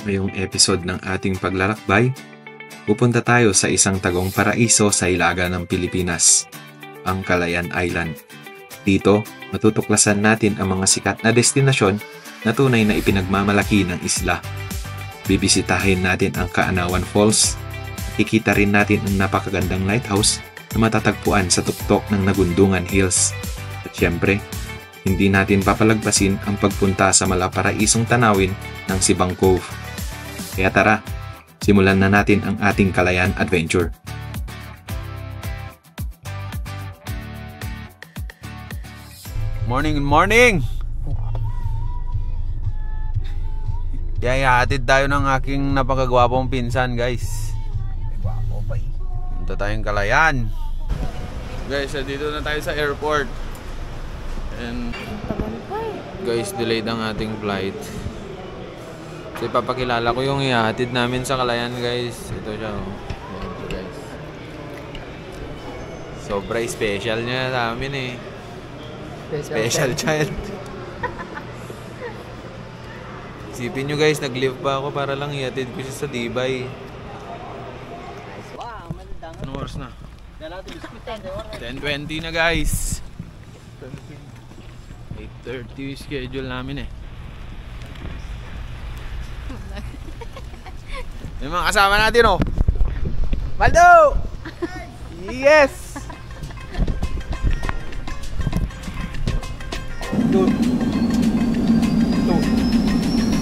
Ngayong episode ng ating paglalakbay, pupunta tayo sa isang tagong paraiso sa ilaga ng Pilipinas, ang Calayan Island. Dito, matutuklasan natin ang mga sikat na destinasyon na tunay na ipinagmamalaki ng isla. Bibisitahin natin ang Kaanawan Falls, kikita rin natin ang napakagandang lighthouse na matatagpuan sa tuktok ng Nagundungan Hills. At syempre, hindi natin papalagpasin ang pagpunta sa malaparaisong tanawin ng Sibang Cove. Kaya tara, simulan na natin ang ating Calayan Adventure. Morning, morning! Hatid tayo ng aking napakagwapong pinsan, guys. Gwapo pa eh. Punta tayong Calayan. Guys, dito na tayo sa airport. And guys, delayed ang ating flight. So ipapakilala ko yung ihahatid namin sa Calayan, guys. Ito siya, oh. Ayan ito, guys. Sobra special niya sa amin eh. Special child. Isipin nyo, guys, nag-live pa ako para lang ihatid ko siya sa Tibay. Anong oras na? 10:20 na, guys. 8:30 schedule namin eh. Yung mga kasama natin, oh. Maldo! Yes!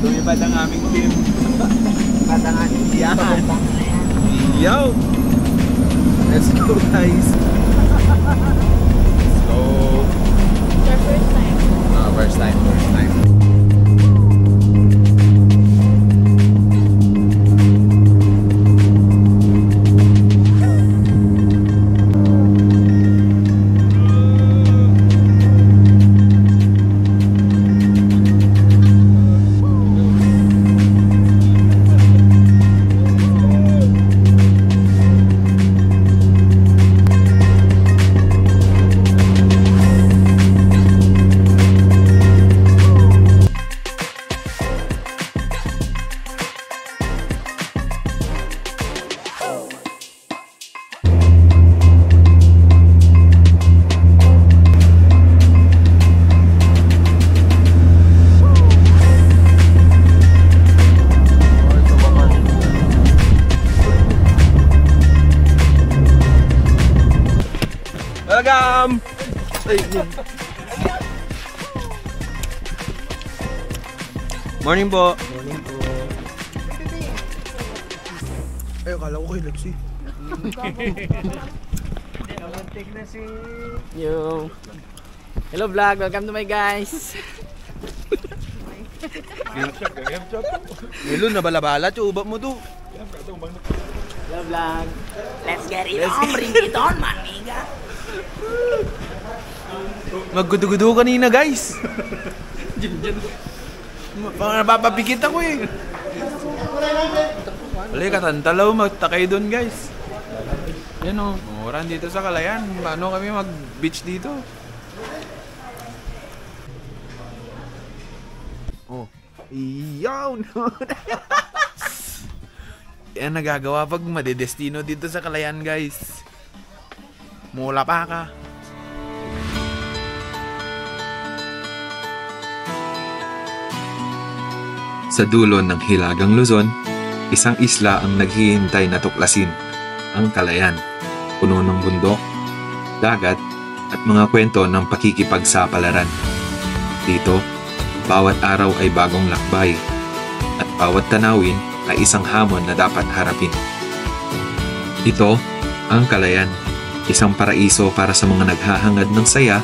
Lumipad ang aming team. Patangan yan. Yo! Let's go, guys. Let's go. Your first time? First time. Welcome! Morning po. Morning po. Ay, akala ko kayo Lexi. Kamuntik na si... Yo. Hello vlog, welcome to my guys. Milo na bala-bala, tsuba mo to. Hello vlog. Let's get it on, bring it on, maniga. Maggudu-gudu kanina, guys. Parang napapapikit ako eh. Wala, katantalaw, magtakay doon, guys. Yan o, oran dito sa Calayan. Paano kami mag-beach dito? Oh, iyaw no. Yan nagagawa pag madedestino dito sa Calayan, guys. Mula pa ka. Sa dulo ng Hilagang Luzon, isang isla ang naghihintay na tuklasin, ang Calayan, puno ng bundok, dagat, at mga kwento ng pakikipagsapalaran. Dito, bawat araw ay bagong lakbay, at bawat tanawin ay isang hamon na dapat harapin. Ito, ang Calayan, isang paraiso para sa mga naghahangad ng saya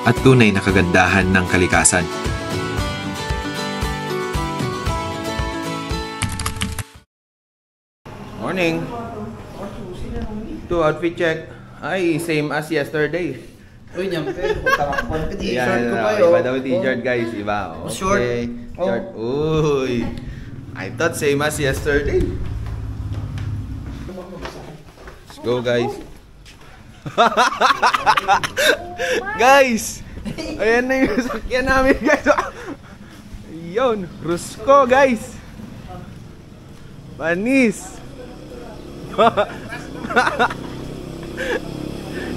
at tunay na kagandahan ng kalikasan. Morning. To outfit check. Ay, same as yesterday. Uy, nyampe. Tarakpan ka t-shirt ko pa Iba daw t-shirt, guys. Iba. Okay. Short. Short. Uy. I thought same as yesterday. Let's go, guys. Guys! Ayan na yung sakyan namin, guys. Yun, Rusco, guys. Panis!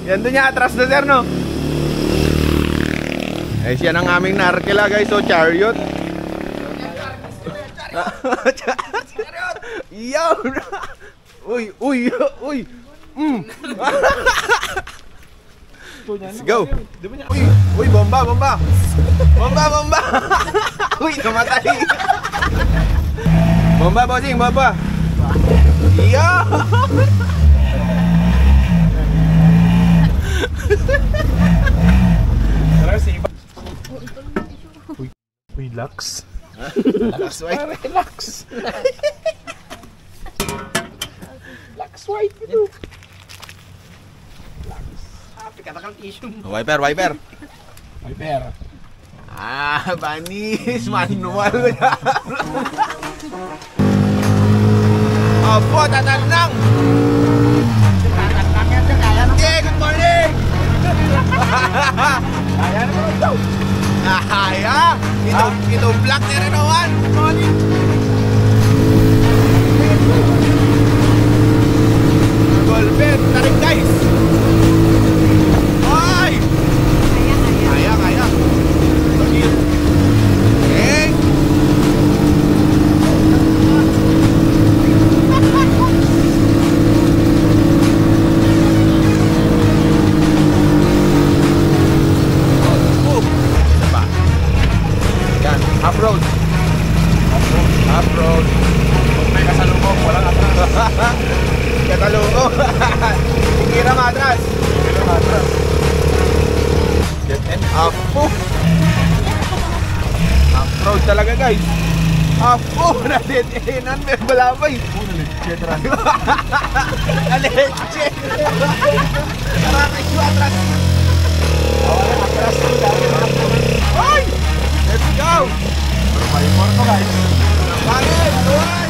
Yan doon niya, atras na sir, no? Eh, siya ang aming narkila, guys. So, chariot. Yo! Uy, uy, uy! Let's go! Uy, uy, bomba, bomba! Bomba, bomba! Uy, namatay! Bomba, bossing, bomba! Yo! Uy, Lux. Relax, white. Relax. Lux white ito. Pikatakang tissue. Wiper, wiper. Viper. Ah, banis. Manual ko na. Opo, tatanang. Tatanang yan, kaya na. Okay, good morning. Kaya na naman daw. Kaya. Ito black na rin naman. Good morning. Golden, tarik guys. Ay! Kaya, kaya. Okay. Yan, off-road. Off-road. May kasalubong, walang atras. Katalungo. Tingira matras. Get and off. Off-road talaga guys. Off. Nadetinan. May balabay. Aleche. Maraming matras. Ay! Let's go! Morto guys. Pangit! Tuwan!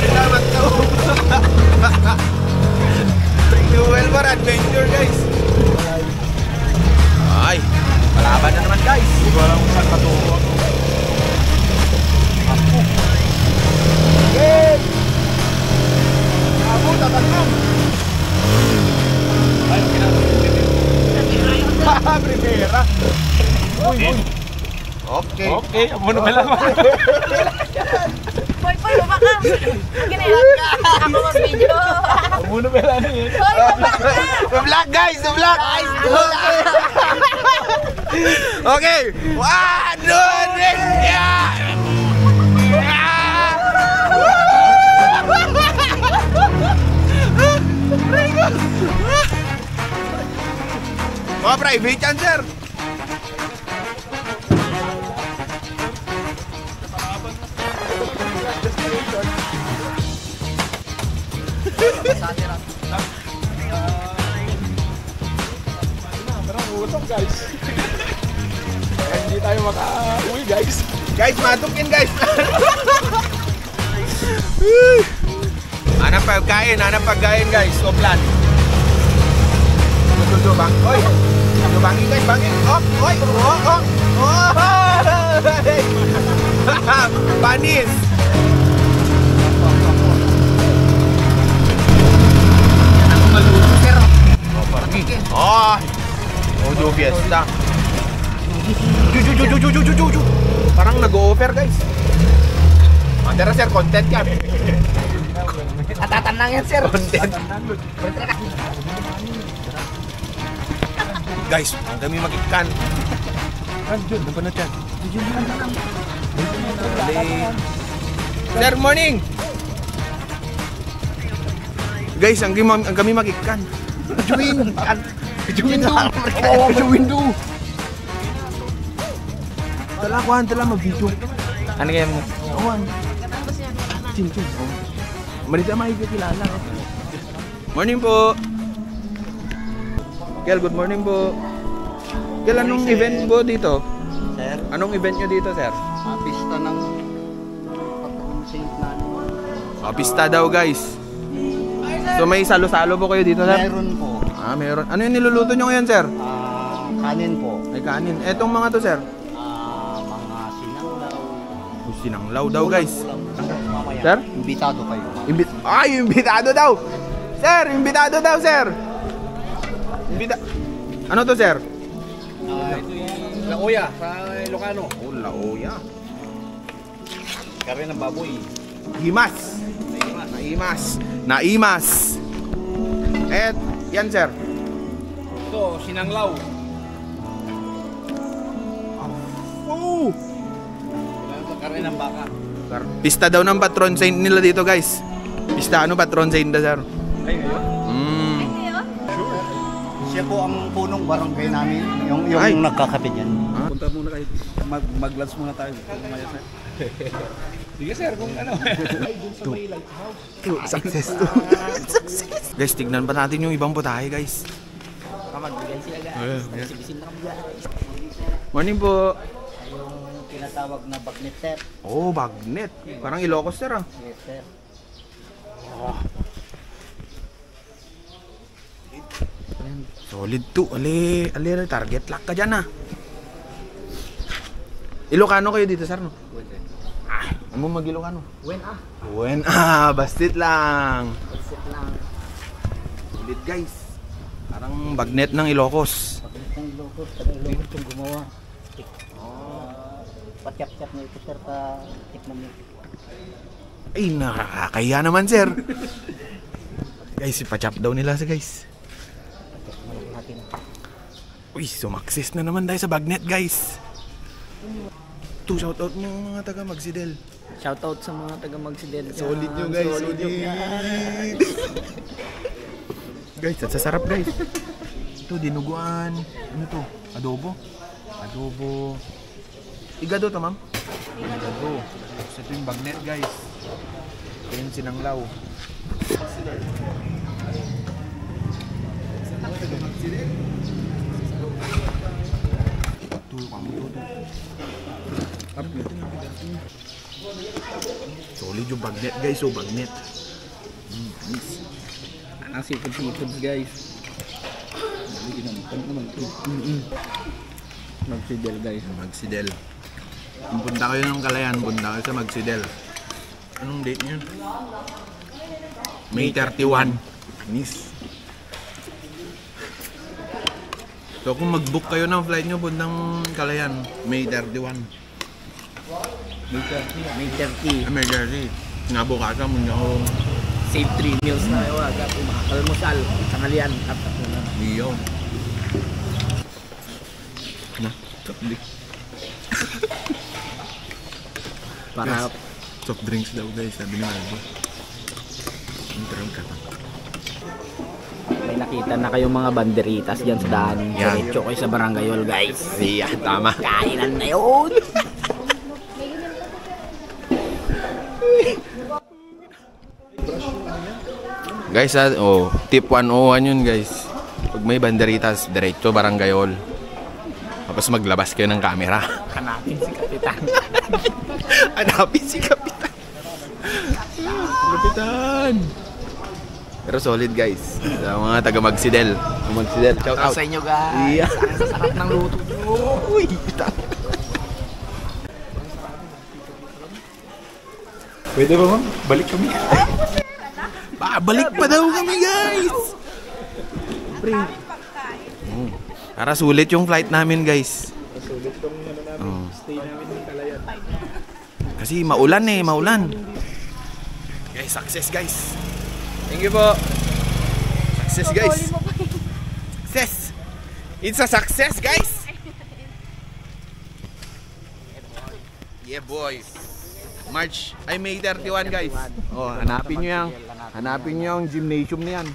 Salamat to! Renewal for adventure guys! Ay! Palaban na naman guys! Hindi ko alam kung saan patungo ako. Okay! Abo, tatanong! Ay, Primera! Uy, uy! Okay! okay, amo na pala. Boy, baba ka. Ginayon ka. Ako mag-video. Amo na pala niya. Boy, baba ka. Vlog guys! Vlog! Okay! 1, 2, 3! Yeah! Mga private yan, sir! Parang usok guys. Hindi tayo maka-uwi guys. Guys, matukin guys! Hanap pagkain guys, Oplan. Tudo bang? Oy! Bangin guys, bangin! Oh! Oy! Oh! Oh! Oh! Panis! Oh! Audio Fiesta. Ju. Parang nag-o-offer guys. Tara sir, content yan. Atatanang yan sir. Content. Guys, ang dami mag-ikan. Andun, nabanat yan. Sir, morning! Guys, ang kami mag-ikan. Juin! Juin do! Dala mag-video. Ano kayo mo? Awan. Chin. Marita makikilala. Morning po. Kel, good morning po. Kel, anong event po dito? Sir, Anong event nyo dito, sir? pista ng Patron Saint Nano. Pista daw, guys. So may salo-salo po kayo dito, sir? Meron po. Ah, meron. Ano yung niluluto nyo ngayon, sir? Kanin po. Ay, kanin. Etong mga to, sir? Mga sinanglaw. Sinanglaw daw, guys. Ulam. Mamaya Sir? Imbitado kayo. Imbitado daw! Sir, imbitado daw, sir! Ano to, sir? Ito yung Laoya sa Ilocano. Oh, Laoya. Kare ng baboy. Himas. Naimas. Et, yan, sir. Ito, sinanglaw. Oh! Kare ng baka. Pista daw ng patron saint nila dito, guys. Pista patron saint da, sir. Ay, ngayon? Siya po ang punong barangay namin. Yung Ay. nagkakapit yan. Punta muna kayo. Mag-lunch muna tayo. Mamaya, sir. Sige, sir, kung ano. Success to. Guys, tignan pa natin yung ibang putahe, guys. Magbigay sila guys. Bisibisin na kami guys. Morning po. Yung tinatawag na bagnet, sir. Oh, bagnet. Parang Ilocos, sir, ah. Yes, sir. Solid to. Ali, target lock ka dyan, ah. Ilocano kayo dito, sir, no? Ano mo mag-Ilocano? Wen, bastit lang. Solid, guys. Parang bagnet ng Ilocos. Bagnet ng Ilocos. Taga Ilocos yung gumawa. Patyap-tyap na ito, sir, pa tikman niyo. Ay, nakakaya naman, sir. Guys, ipachap daw nila sa guys. Uy, sumaksis na naman tayo sa bagnet, guys. To shoutout mo mga taga Magsidel. Shoutout sa mga taga Magsidel. Solid nyo, guys. Solid. Guys, at sasarap, guys. Ito, dinuguan. Ano to? Adobo. Igado to, ma'am? Igado. So, ito yung bagnet, guys. Ito yung sinanglaw. Solid yung bagnet, guys. So, bagnet. Ang seafood guys. Magsidel guys. Magsidel. Kung punta kayo ng Kalayan, punta kayo sa Magsidel. Anong date niyo? May 31. Miss. So kung mag-book kayo ng flight nyo, puntang Kalayan, May 31. May 30. May 30. Nabukasan mo nyo ako. Save 3 meals na kayo agad. Almusal, tanghalian, at hapunan. Iyon. Na, soft Para soft drinks daw, guys, sabi ni Margo. Intro ka pa. may nakita na kayong mga banderitas dyan sa daan. Yan. Diretso kayo sa Barangayol guys. Iya, tama. Kainan na yun! Guys, tip 101 yun, guys. Pag may banderitas, diretso Barangayol. Tapos maglabas kayo ng camera. Hanapin si Kapitan. Hanapin si Kapitan. Kapitan. Pero solid, guys. Sa mga taga Magsidel. Shout out Sa inyo guys. Yeah. Ang sarap ng luto nyo. Uy. Pwede ba, ma'am? Balik kami. Balik pa daw kami, guys. Pre. Para sulit yung flight namin, guys. Sulit tong stay namin ng Kalayan. Kasi maulan. Guys, success, guys. Thank you po. Success, guys. Success. It's a success, guys. Yeah, boy. May 31, guys. Oh, hanapin nyo yung gymnasium na yan.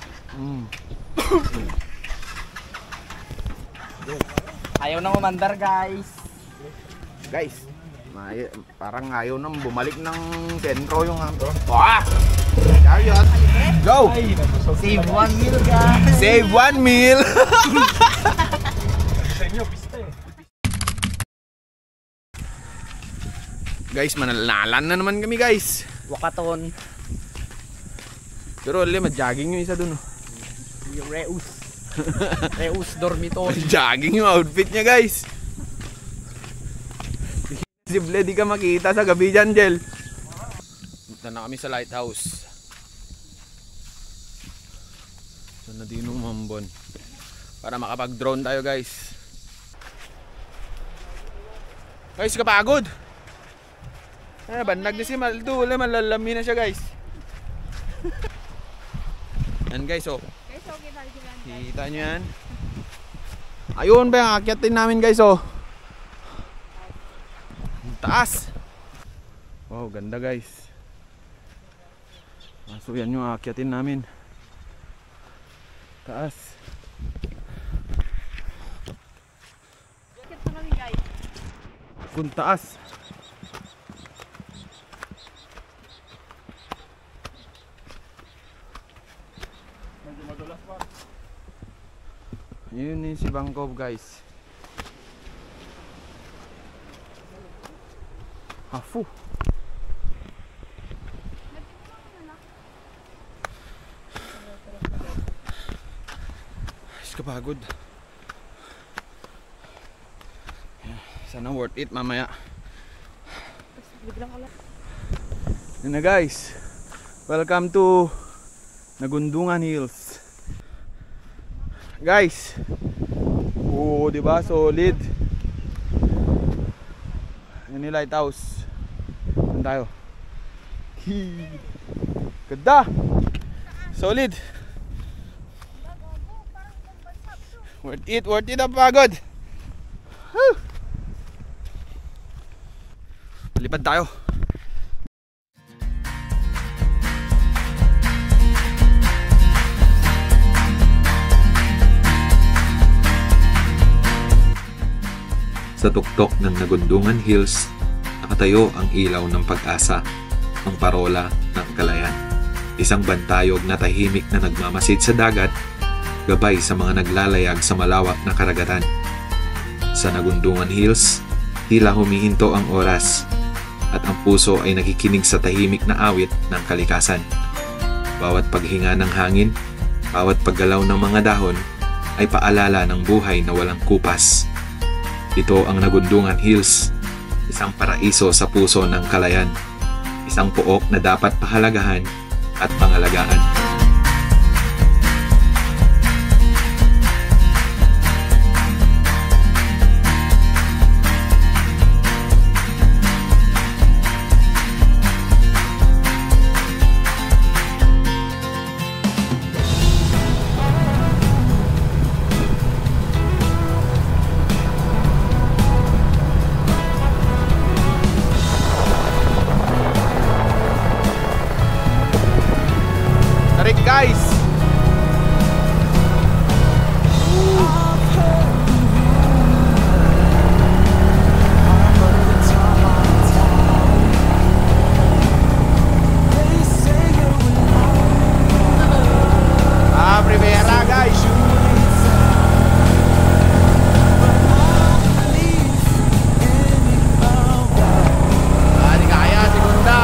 Ayaw nang umandar guys. Guys, parang ayaw nang bumalik ng sentro yung Chariot. Go! Save 1 meal guys. Save 1 meal! Sa inyo, pista eh. Guys, manalalan na naman kami, guys. Wakaton. Pero mag-jogging yung isa dun. Yung Reus dormitory. Jogging yung outfit niya, guys. Simple, di ka makita sa gabi dyan, Jel. Punta na kami sa lighthouse. Sa Nadinong Mambon. Para makapag-drone tayo guys. Guys, kapagod! Bandag na si Maldo. Wala, malalami na siya guys. Yan guys, oh. Kita nyo yan. Ayun ba yung akyatin namin guys, oh. Taas. Wow, ganda guys. So yan yung akyatin namin. Taas. Akyat na kami guys. Kung taas. Yun yung si Bangkov guys. Hafu. Kapagod. Sana worth it mamaya. Yun na guys. Welcome to Nagundungan Hills. Guys. Oo, di ba? Solid. Yan yung lighthouse. Saan tayo? Ganda. Solid. Worth it ang pagod. Lipad tayo. Sa tuktok ng Nagundungan Hills, nakatayo ang ilaw ng pag-asa, ang parola ng Kalayan. Isang bantayog na tahimik na nagmamasid sa dagat, gabay sa mga naglalayag sa malawak na karagatan. Sa Nagundungan Hills, tila humihinto ang oras at ang puso ay nakikinig sa tahimik na awit ng kalikasan. Bawat paghinga ng hangin, bawat paggalaw ng mga dahon ay paalala ng buhay na walang kupas. Ito ang Nagundungan Hills, isang paraiso sa puso ng Kalayan, isang pook na dapat pahalagahan at pangalagaan. Guys, Primera guys. Di kaya, segunda.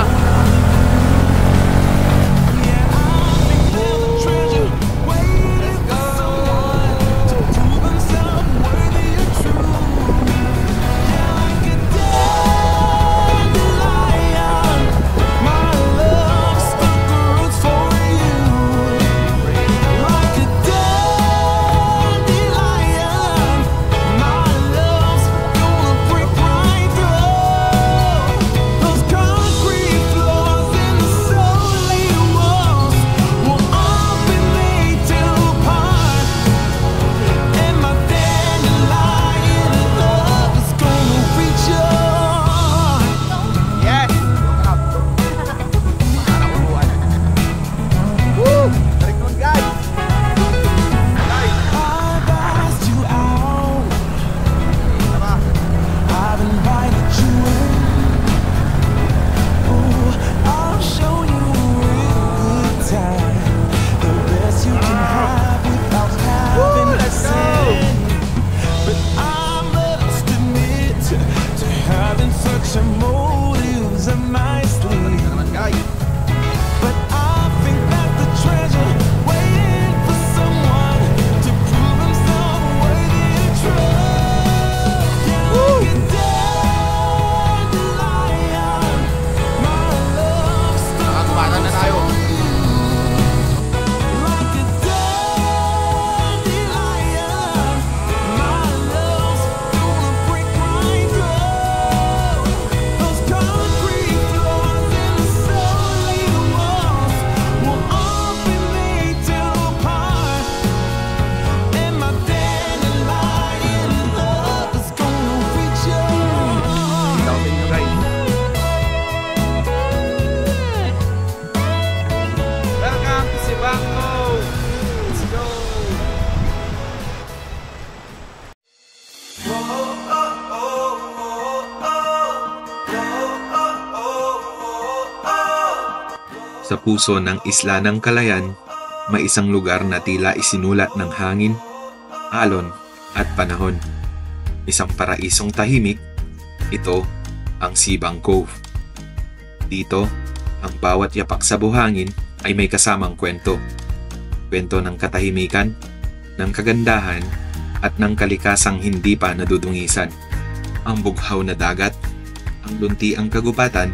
Sa puso ng isla ng Calayan, may isang lugar na tila isinulat ng hangin, alon at panahon. Isang paraisong tahimik, ito ang Sibang Cove. Dito, ang bawat yapak sa buhangin ay may kasamang kwento. Kwento ng katahimikan, ng kagandahan, at ng kalikasang hindi pa nadudungisan. Ang bughaw na dagat, ang luntiang kagubatan,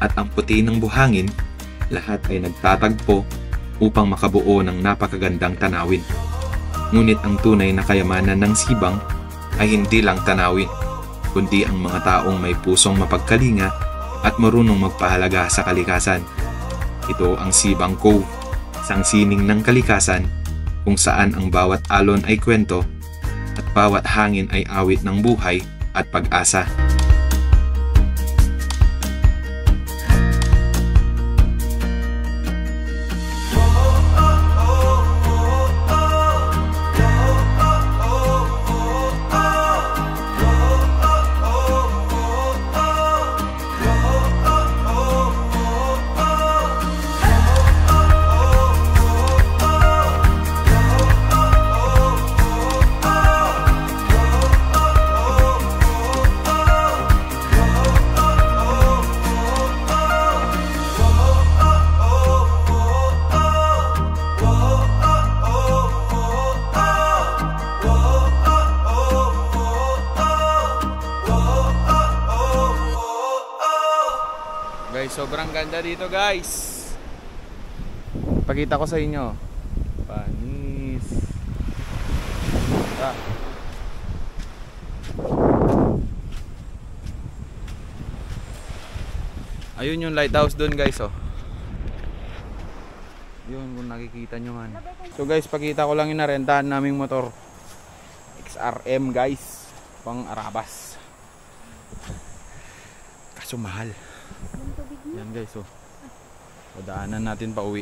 at ang puti ng buhangin, lahat ay nagtatagpo upang makabuo ng napakagandang tanawin. Ngunit ang tunay na kayamanan ng Sibang ay hindi lang tanawin, kundi ang mga taong may pusong mapagkalinga at marunong magpahalaga sa kalikasan. Ito ang Sibang Cove, isang sining ng kalikasan kung saan ang bawat alon ay kwento at bawat hangin ay awit ng buhay at pag-asa. Guys, sobrang ganda dito guys. Pakita ko sa inyo. Panis. Ayun yung lighthouse doon guys, oh. Yun kung nakikita nyo man. So guys, pakita ko lang yung narentahan naming motor. XRM guys, pang Arabas. Kaso mahal. Yan guys, oh. Padaanan natin pa uwi.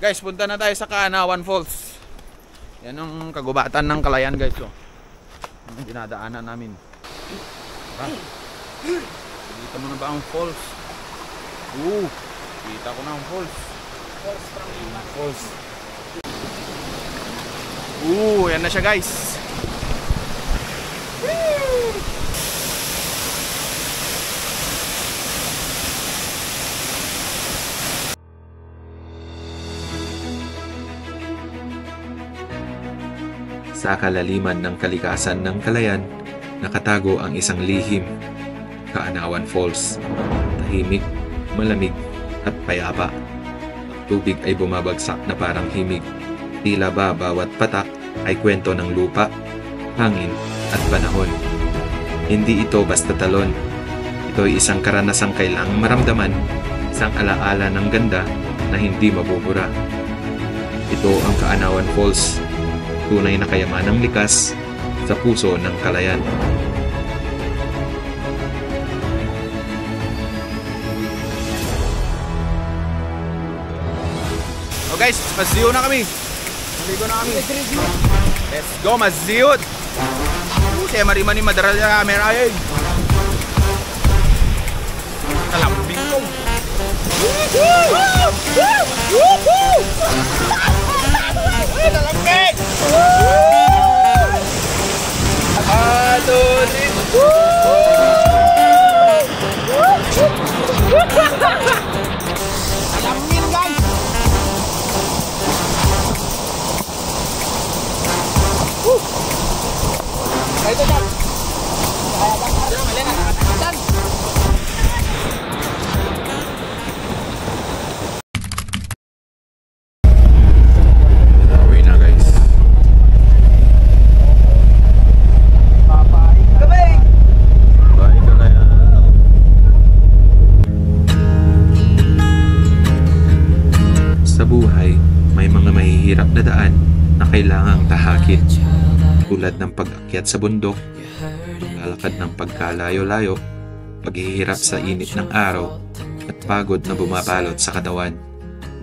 Guys, punta na tayo sa Kaanawan Falls. Yan ang kagubatan ng Calayan guys, oh. Ang dinadaanan namin. Kita mo na ba ang falls? Kita ko na ang falls. Falls. Yan na siya guys. Sa kalaliman ng kalikasan ng Calayan, nakatago ang isang lihim, Kaanawan Falls. Tahimik, malamig, at payapa. Ang tubig ay bumabagsak na parang himig. Tila ba bawat patak ay kwento ng lupa, hangin, at panahon. Hindi ito basta talon. Ito ay isang karanasang kailangang maramdaman, isang alaala ng ganda na hindi mabubura. Ito ang Kaanawan Falls, tunay na kayamanang likas sa puso ng Calayan. guys, maziyo na kami. Maligo na kami. Let's go, maziyot. Siya marimani madaral na camera yun. Kalambing ko. Kalambing! Adonin! Kalambing guys! Ito dyan! Uwi na guys. Bye ka na yan. Sa buhay, may mga mahihirap na daan na kailangang tahakin. Tulad ng pag-akyat sa bundok, paglalakad ng pagkalayo-layo, paghihirap sa init ng araw, at pagod na bumabalot sa katawan.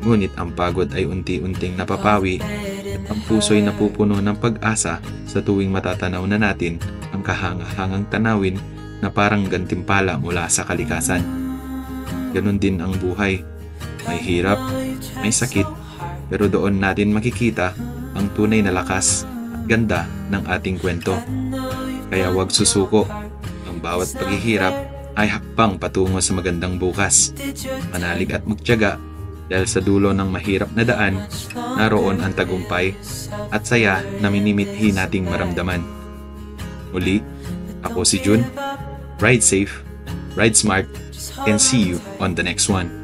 Ngunit ang pagod ay unti-unting napapawi at ang puso'y napupuno ng pag-asa sa tuwing matatanaw na natin ang kahanga-hangang tanawin na parang gantimpala mula sa kalikasan. Ganon din ang buhay. May hirap, may sakit, pero doon natin makikita ang tunay na lakas at ganda ng ating kwento. Kaya huwag susuko. Ang bawat paghihirap ay hakbang patungo sa magandang bukas. Manalig at magtiyaga dahil sa dulo ng mahirap na daan, naroon ang tagumpay at saya na minimithi nating maramdaman. Muli, ako si Jun. Ride safe, ride smart, and see you on the next one.